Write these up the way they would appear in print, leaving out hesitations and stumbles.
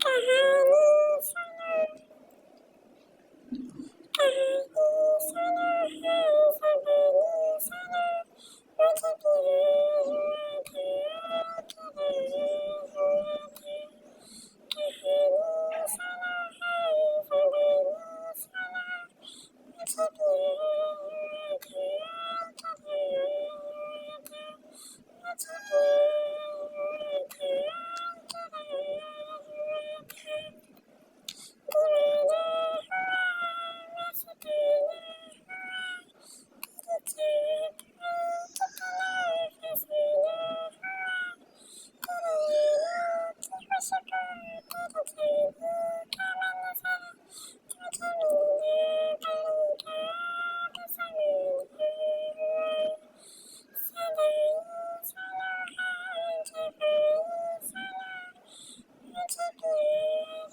कहानी सुनो, कहानी सुनो है सबनी सुनो, मुझे भी हुआ था कि नहीं हुआ था। कहानी सुनो है सबनी सुनो, मुझे भी हुआ था कि नहीं हुआ था। मुझे भी हुआ था कि नहीं हुआ था। दीवाना हुआ मैं सताना हुआ, तेरे चेहरे पे कितना हसीना हुआ। तेरे यादों की खुशबू, तेरे ख्वाबों का मंज़र, तुझे मिलने कहीं ख्वाब सनम हुआ। सदाई सुनो है जहानी सुनो, मुझे भी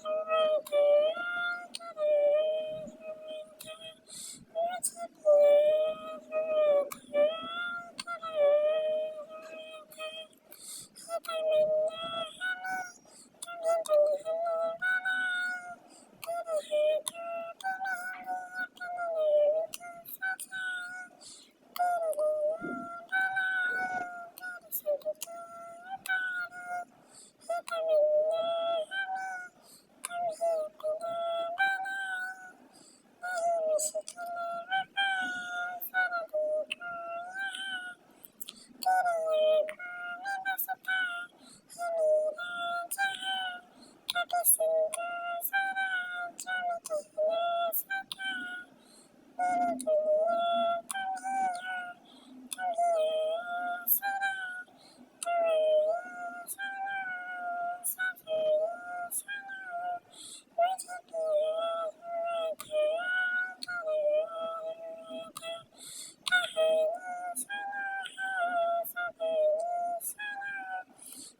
हुआ था कि नहीं हुआ था। मुझे भी हुआ था कि नहीं हुआ था। है तमन्ना हमें तुम्हें दुल्हन बनाऊं, तेरे हाथों पे मेहंदी तुमने मुझे सजाऊं। तेरे लिए बनाऊं तेरे सिर की उतारूं, है तमन्ना हमें तुम्हें अपना बनाऊं। नहीं मुश्किल वफा ज़रा देखो यहाँ, तेरी आँखों में बसता है मेरा जहाँ। क्या पसंद ज़रा जाने कहने से क्या, मेरी दुनिया तुम्हीं हो, तुम्हीं आसरा। तुम्हीं सुनो सभी सुनो, मुझे भी हुआ था कि नहीं हुआ था। कहानी सुनो है सभी सुनो,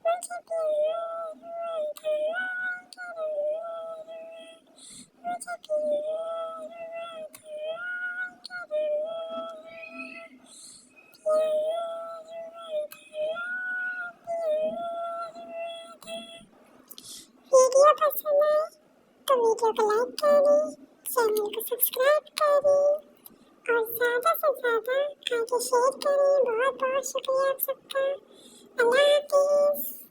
मुझे भी हुआ था कि नहीं हुआ। मुझे भी हुआ था कि नहीं हुआ। वीडियो पसंद आए तो वीडियो को लाइक करें, चैनल को सब्सक्राइब करें और ज़्यादा से ज़्यादा आगे शेयर करें। बहुत बहुत शुक्रिया आप सबका। अल्लाह हाफिज़।